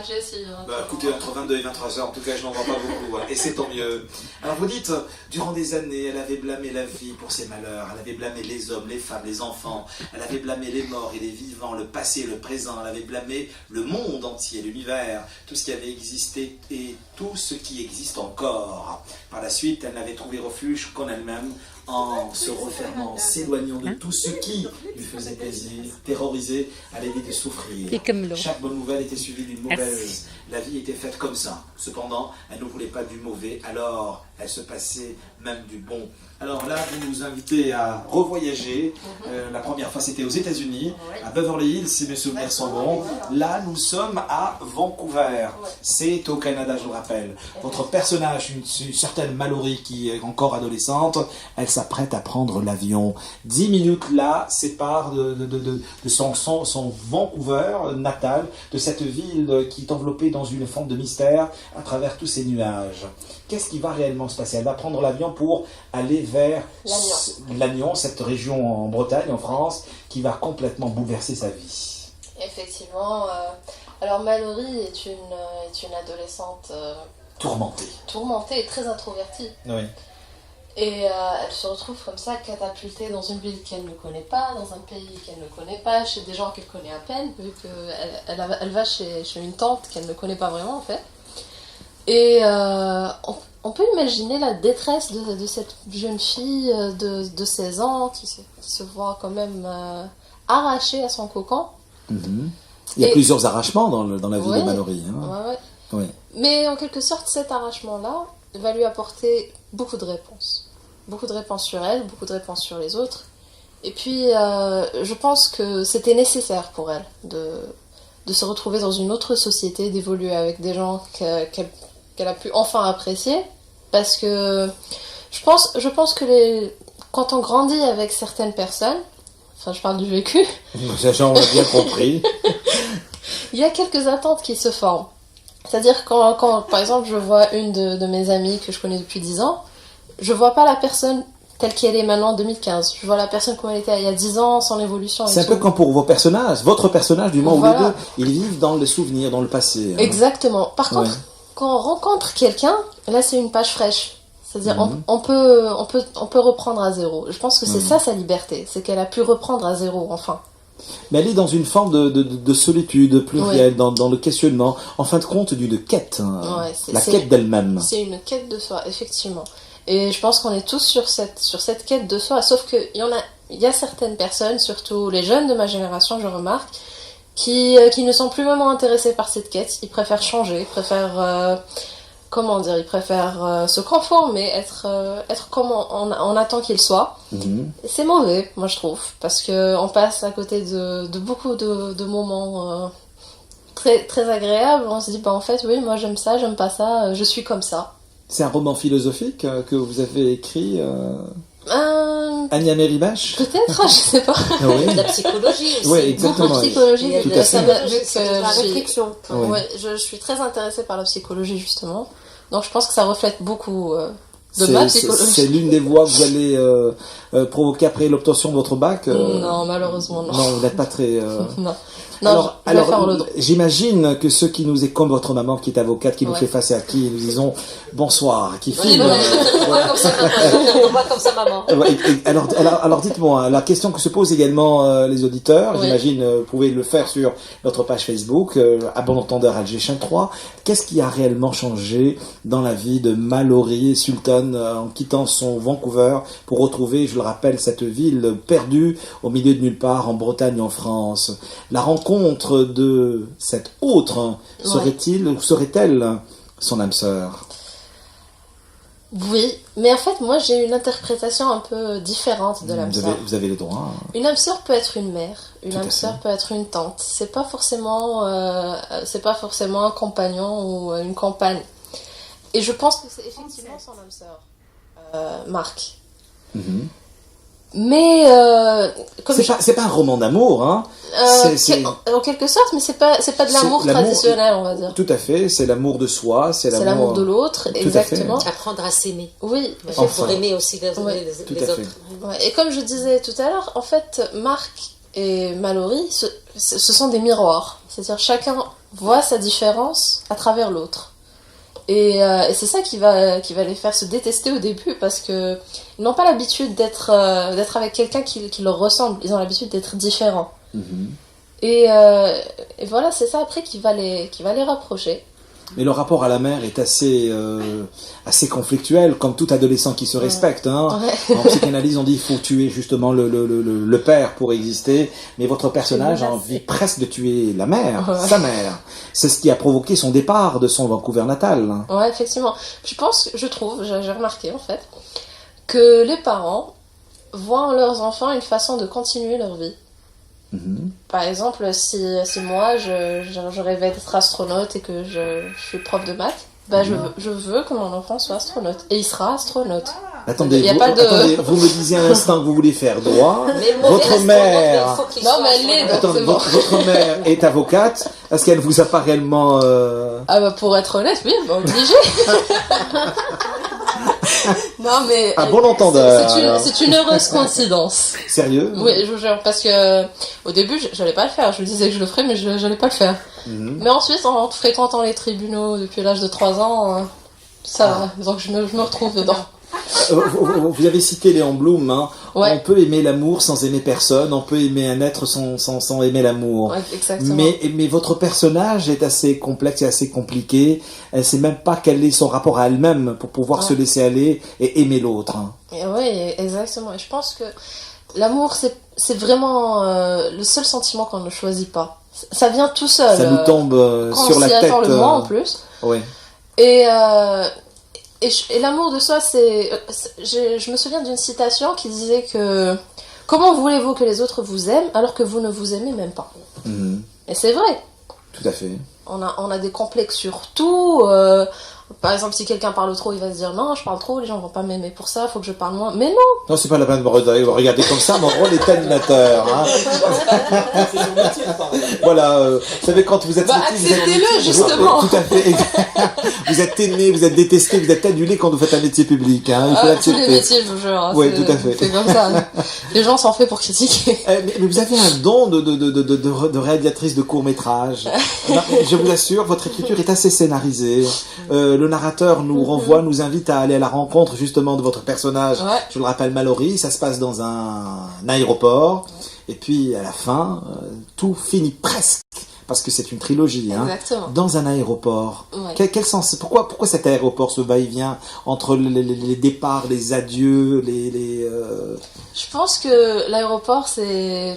j'essaie. Écoutez, entre 22 et 23 heures, en tout cas, je n'en vois pas beaucoup, et c'est tant mieux. Alors vous dites, durant des années, elle avait blâmé la vie pour ses malheurs, elle avait blâmé les hommes, les femmes, les enfants, elle avait blâmé les morts et les vivants, le passé, le présent, elle avait blâmé le monde entier, l'univers, tout ce qui avait existé et tout ce qui existe encore. Par la suite, elle n'avait trouvé refuge qu'en elle-même, en se refermant, en s'éloignant de tout ce qui lui faisait plaisir, terrorisé à l'idée de souffrir. Chaque bonne nouvelle était suivie d'une mauvaise. La vie était faite comme ça. Cependant, elle ne voulait pas du mauvais, alors elle se passait même du bon. Alors là, vous nous invitez à revoyager. La première fois, c'était aux États-Unis, à Beverly Hills, si mes souvenirs sont bons. Là, nous sommes à Vancouver. C'est au Canada, je vous rappelle. Votre personnage, une certaine Mallory qui est encore adolescente, elle s'apprête à prendre l'avion. 10 minutes là séparent de son Vancouver natal, de cette ville qui est enveloppée dans une forme de mystère à travers tous ces nuages. Qu'est-ce qui va réellement se passer? Elle va prendre l'avion pour aller vers Lannion, cette région en Bretagne, en France, qui va complètement bouleverser sa vie. Effectivement. Alors Mallory est une adolescente tourmentée et très introvertie. Oui. Et elle se retrouve comme ça, catapultée dans une ville qu'elle ne connaît pas, dans un pays qu'elle ne connaît pas, chez des gens qu'elle connaît à peine, vu qu'elle va chez une tante qu'elle ne connaît pas vraiment en fait. Et on peut imaginer la détresse de cette jeune fille de 16 ans qui se voit quand même arrachée à son cocon. Il y a plusieurs arrachements dans la vie de Mallory. Oui. Mais en quelque sorte, cet arrachement-là va lui apporter beaucoup de réponses. Beaucoup de réponses sur elle, beaucoup de réponses sur les autres. Et puis, je pense que c'était nécessaire pour elle de se retrouver dans une autre société, d'évoluer avec des gens qu'elle a pu enfin apprécier. Parce que je pense que quand on grandit avec certaines personnes, enfin je parle du vécu, j'en ai bien compris, il y a quelques attentes qui se forment. C'est-à-dire quand par exemple je vois une de mes amies que je connais depuis 10 ans, je vois pas la personne telle qu'elle est maintenant en 2015. Je vois la personne comme elle était il y a 10 ans, sans l'évolution. C'est un peu comme pour vos personnages, votre personnage, du moment où les deux, ils vivent dans les souvenirs, dans le passé. Exactement. Par contre, quand on rencontre quelqu'un, là c'est une page fraîche. C'est-à-dire on peut reprendre à zéro. Je pense que c'est ça sa liberté, c'est qu'elle a pu reprendre à zéro enfin. Mais elle est dans une forme de solitude plurielle, dans le questionnement, en fin de compte d'une quête, la quête d'elle-même. C'est une quête de soi, effectivement. Et je pense qu'on est tous sur cette quête de soi, sauf qu'il y a certaines personnes, surtout les jeunes de ma génération, je remarque, qui ne sont plus vraiment intéressés par cette quête. Ils préfèrent changer, ils préfèrent se conformer, être comme on attend qu'ils soient. Et c'est mauvais, moi je trouve, parce qu'on passe à côté de beaucoup de moments très, très agréables. On se dit, en fait, oui, moi j'aime ça, j'aime pas ça, je suis comme ça. C'est un roman philosophique que vous avez écrit Anya Meribash? Peut-être, je sais pas. La psychologie aussi. Oui, exactement. Beaucoup de psychologie. Tout à fait. La réflexion. Je suis très intéressée par la psychologie, justement. Donc je pense que ça reflète beaucoup de ma psychologie. C'est l'une des voies que vous allez provoquer après l'obtention de votre bac Non, malheureusement, non. Non, vous n'êtes pas très... Non. Alors j'imagine que ceux qui nous est comme votre maman qui est avocate, qui nous fait face à qui nous disons bonsoir, qui filme. On voit comme ça maman. Alors dites-moi, la question que se posent également les auditeurs, j'imagine vous pouvez le faire sur notre page Facebook, à bon entendeur Alger 3. Qu'est-ce qui a réellement changé dans la vie de Mallory Sultan en quittant son Vancouver pour retrouver, je le rappelle, cette ville perdue au milieu de nulle part en Bretagne, en France? La rencontre de cette autre serait-elle son âme sœur? Oui, mais en fait, moi j'ai une interprétation un peu différente de l'âme sœur. Vous avez les droits. Une âme sœur peut être une mère, une âme sœur peut être une tante. C'est pas forcément un compagnon ou une compagne. Et je pense que c'est effectivement son âme sœur, Marc. Mais c'est pas un roman d'amour, hein. En quelque sorte, mais c'est pas de l'amour traditionnel, on va dire. Tout à fait, c'est l'amour de soi, c'est l'amour de l'autre, exactement. Apprendre à s'aimer. Oui, pour aimer aussi les autres. Et comme je disais tout à l'heure, en fait, Marc et Mallory, ce sont des miroirs. C'est-à-dire chacun voit sa différence à travers l'autre. Et c'est ça qui va les faire se détester au début, parce que ils n'ont pas l'habitude d'être avec quelqu'un qui leur ressemble. Ils ont l'habitude d'être différents. Et voilà, c'est ça après qui va les rapprocher. Mais le rapport à la mère est assez conflictuel, comme tout adolescent qui se respecte. Hein. Ouais. En psychanalyse, on dit qu'il faut tuer justement le père pour exister, mais votre personnage a envie presque de tuer la mère, sa mère. C'est ce qui a provoqué son départ de son Vancouver natal. Ouais, effectivement. Je trouve, j'ai remarqué en fait, que les parents voient en leurs enfants une façon de continuer leur vie. Par exemple, si moi je rêvais d'être astronaute et que je suis prof de maths, je veux que mon enfant soit astronaute. Et il sera astronaute. Attendez, vous me disiez un instant que vous voulez faire droit. Votre mère... Non, mais elle l'est, donc c'est bon. Votre mère est avocate. Est-ce qu'elle vous a pas réellement... Ah bah pour être honnête, oui, obligé. Non mais un bon entendeur. C'est une heureuse coïncidence. Sérieux? Oui, je vous jure, parce que au début j'allais pas le faire. Je me disais que je le ferais, mais j'allais pas le faire. Mais ensuite, en fréquentant les tribunaux depuis l'âge de 3 ans, ça va. Donc je me retrouve dedans. Vous avez cité Léon Blum, hein. Ouais. On peut aimer l'amour sans aimer personne, on peut aimer un être sans aimer l'amour. Ouais, exactement. Mais votre personnage est assez complexe et assez compliqué. Elle sait même pas quel est son rapport à elle-même pour pouvoir se laisser aller et aimer l'autre. Oui, exactement. Et je pense que l'amour, c'est vraiment le seul sentiment qu'on ne choisit pas. Ça vient tout seul. Ça nous tombe sur la tête. Quand on s'y attend le moins en plus. Oui. Et l'amour de soi, je me souviens d'une citation qui disait que « Comment voulez-vous que les autres vous aiment alors que vous ne vous aimez même pas ?» Et c'est vrai. Tout à fait. On a des complexes sur tout. Par exemple, si quelqu'un parle trop, il va se dire « Non, je parle trop, les gens vont pas m'aimer pour ça, faut que je parle moins. » Mais non. Non, c'est pas la peine de me regarder comme ça, mon rôle est animateur. Hein. C'est son métier, voilà, vous savez, quand vous êtes... acceptez-le, justement. Tout à fait. Vous êtes aimé, vous êtes détesté, vous êtes annulé quand vous faites un métier public. Hein. Il faut l'accepter. Tous les métiers, je vous jure. Hein, oui, tout à fait. C'est comme ça. Les gens s'en font pour critiquer. Mais vous avez un don de réalisatrice de court-métrage. Je vous assure, votre écriture est assez scénarisée. Le narrateur nous renvoie, nous invite à aller à la rencontre justement de votre personnage. Ouais. Je le rappelle, Mallory, ça se passe dans un aéroport. Et puis à la fin, tout finit presque, parce que c'est une trilogie, hein, dans un aéroport. Ouais. Quel sens? Pourquoi cet aéroport, ce va-et-vient entre les départs, les adieux, Je pense que l'aéroport, c'est